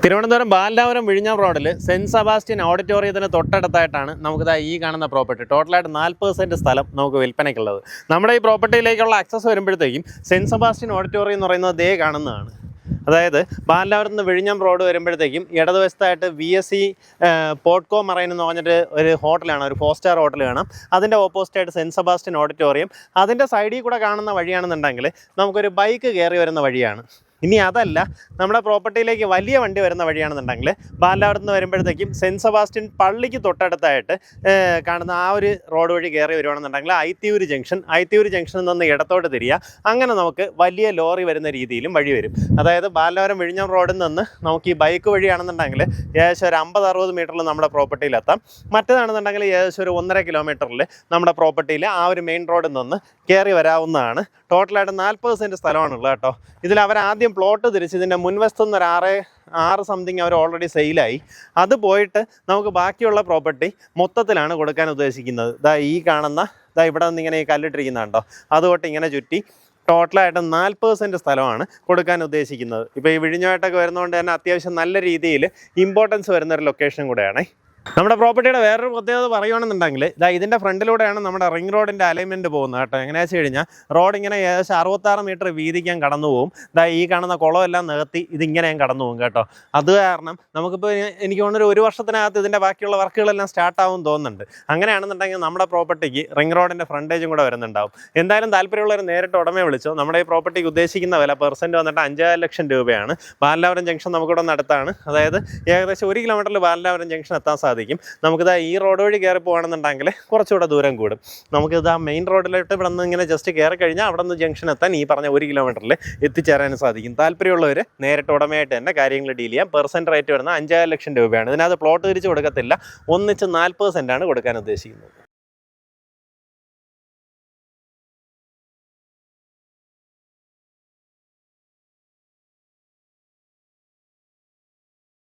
തിരുവനന്തപുരം ബാലരാമപുരം വിഴിഞ്ഞം റോഡിൽ cent Sebastian ഓഡിറ്റോറിയത്തിന് തൊട്ടടുത്തായിട്ടാണ് നമുക്കിതാ ഈ കാണുന്ന പ്രോപ്പർട്ടി. ടോട്ടലായിട്ട് 40% സ്ഥലം നമുക്ക് വിൽപ്പനയ്ക്കുള്ളത്. നമ്മുടെ ഈ പ്രോപ്പർട്ടിയിലേക്കുള്ള ആക്സസ് വരുമ്പോഴത്തേക്കും സെൻറ്റ് സെബാസ്റ്റ്യൻ ഓഡിറ്റോറിയം എന്ന് പറയുന്നത് ദേ കാണുന്നതാണ്. അതായത് ബാലരാമപുരത്ത് നിന്ന് വിഴിഞ്ഞം റോഡ് വരുമ്പോഴത്തേക്കും ഇടതുവശത്തായിട്ട് VSC പോർട്ട്കോ മറൈൻ എന്ന് പറഞ്ഞിട്ട് ഒരു ഹോട്ടലാണ്, ഒരു 4 സ്റ്റാർ ഹോട്ടൽ കാണാം. അതിൻ്റെ ഓപ്പോസിറ്റായിട്ട് സെൻറ്റ് സെബാസ്റ്റ്യൻ ഓഡിറ്റോറിയം. അതിൻ്റെ സൈഡിൽ കൂടെ കാണുന്ന വഴിയാണെന്നുണ്ടെങ്കിൽ നമുക്കൊരു ബൈക്ക് കയറി വരുന്ന വഴിയാണ്. ഇനി അതല്ല, നമ്മുടെ പ്രോപ്പർട്ടിയിലേക്ക് വലിയ വണ്ടി വരുന്ന വഴിയാണെന്നുണ്ടെങ്കിൽ ബാലരാമപുരത്ത് നിന്ന് വരുമ്പോഴത്തേക്കും സെൻറ്റ് സെബാസ്റ്റ്യൻ പള്ളിക്ക് തൊട്ടടുത്തായിട്ട് കാണുന്ന ആ ഒരു റോഡ് വഴി കയറി വരുവാണെന്നുണ്ടെങ്കിൽ ഐത്തിയൂർ ജംഗ്ഷനിൽ നിന്ന് ഇടത്തോട്ട് തിരിയുക. അങ്ങനെ നമുക്ക് വലിയ ലോറി വരുന്ന രീതിയിലും വഴി വരും. അതായത് ബാലരാമപുരം വിഴിഞ്ഞം റോഡിൽ നിന്ന് നമുക്ക് ഈ ബൈക്ക് വഴിയാണെന്നുണ്ടെങ്കിൽ ഏകദേശം ഒരു 50-60 മീറ്ററിൽ നമ്മുടെ പ്രോപ്പർട്ടിയിലെത്താം. മറ്റേതാണെന്നുണ്ടെങ്കിൽ ഏകദേശം ഒരു 1.5 കിലോമീറ്ററിൽ നമ്മുടെ പ്രോപ്പർട്ടിയിൽ ആ ഒരു മെയിൻ റോഡിൽ നിന്ന് കയറി വരാവുന്നതാണ്. ടോട്ടലായിട്ട് 40 സെൻറ്റ് സ്ഥലമാണുള്ളത് കേട്ടോ. ഇതിൽ അവർ ആദ്യം പ്ലോട്ട് തിരിച്ച് ഇതിൻ്റെ മുൻവശത്തുനിന്ന് ഒരു 6 സംതിങ് അവർ ഓൾറെഡി സെയിലായി. അത് പോയിട്ട് നമുക്ക് ബാക്കിയുള്ള പ്രോപ്പർട്ടി മൊത്തത്തിലാണ് കൊടുക്കാൻ ഉദ്ദേശിക്കുന്നത്. ഈ കാണുന്ന ഇവിടെ നിന്ന് ഇങ്ങനെ ഈ കല്ലിട്ടിരിക്കുന്ന കേട്ടോ, അതുകൊണ്ട് ഇങ്ങനെ ചുറ്റി ടോട്ടലായിട്ട് 40 സെൻറ്റ് സ്ഥലമാണ് കൊടുക്കാൻ ഉദ്ദേശിക്കുന്നത്. ഇപ്പോൾ ഈ വിഴിഞ്ഞമായിട്ടൊക്കെ വരുന്നതുകൊണ്ട് തന്നെ അത്യാവശ്യം നല്ല രീതിയിൽ ഇമ്പോർട്ടൻസ് വരുന്നൊരു ലൊക്കേഷൻ കൂടെയാണ്. നമ്മുടെ പ്രോപ്പർട്ടിയുടെ വേറൊരു പ്രത്യേകത പറയുകയാണെന്നുണ്ടെങ്കിൽ ഇതിൻ്റെ ഫ്രണ്ടിലൂടെയാണ് നമ്മുടെ റിംഗ് റോഡിൻ്റെ അലൈൻമെൻറ്റ് പോകുന്നത് കേട്ടോ. എങ്ങനെയാണെന്ന് വെച്ച് കഴിഞ്ഞാൽ റോഡ് ഇങ്ങനെ ഏകദേശം 66 മീറ്റർ വീതിക്കാൻ കടന്നു പോകും. ഈ കാണുന്ന കുളമെല്ലാം നികത്തി ഇതിങ്ങനെ കടന്നു പോകും കേട്ടോ. അത് കാരണം നമുക്കിപ്പോൾ എനിക്ക് തോന്നുന്നൊരു 1 വർഷത്തിനകത്ത് ഇതിൻ്റെ ബാക്കിയുള്ള വർക്കുകളെല്ലാം സ്റ്റാർട്ടാവും തോന്നുന്നുണ്ട്. അങ്ങനെയാണെന്നുണ്ടെങ്കിൽ നമ്മുടെ പ്രോപ്പർട്ടിക്ക് റിംഗ് റോഡിൻ്റെ ഫ്രണ്ടേജും കൂടെ വരുന്നുണ്ടാവും. എന്തായാലും താല്പര്യമുള്ളവർ നേരിട്ട് ഉടമയെ വിളിച്ചോ. നമ്മുടെ ഈ പ്രോപ്പർട്ടിക്ക് ഉദ്ദേശിക്കുന്ന വില പെർസെൻറ്റ് വന്നിട്ട് 5.5 ലക്ഷം രൂപയാണ്. ബാലരാമപുരം ജംഗ്ഷൻ നമുക്കിവിടെ അടുത്താണ്. അതായത് ഏകദേശം 1 കിലോമീറ്ററിൽ ബാലരാമപുരം ജംഗ്ഷൻ എത്താൻ സാധിക്കും. നമുക്കിത് ഈ റോഡ് വഴി കയറി പോകുകയാണെന്നുണ്ടെങ്കിൽ കുറച്ചുകൂടെ ദൂരം കൂടും. നമുക്കിത് ആ മെയിൻ റോഡിലോട്ട് ഇവിടെ നിന്ന് ഇങ്ങനെ ജസ്റ്റ് കയറി കഴിഞ്ഞാൽ അവിടെ നിന്ന് ജംഗ്ഷൻ എത്താൻ ഈ പറഞ്ഞ 1 കിലോമീറ്ററിൽ എത്തിച്ചേരാനും സാധിക്കും. താല്പര്യമുള്ളവർ നേരിട്ട് ഉടമയായിട്ട് തന്നെ കാര്യങ്ങൾ ഡീൽ ചെയ്യാം. പെർസെൻറ്റ് റേറ്റ് വരുന്നത് 5.5 ലക്ഷം രൂപയാണ്. ഇതിനകത്ത് പ്ലോട്ട് തിരിച്ച് കൊടുക്കത്തില്ല, ഒന്നിച്ച് 40 സെൻറ്റാണ് കൊടുക്കാൻ ഉദ്ദേശിക്കുന്നത്.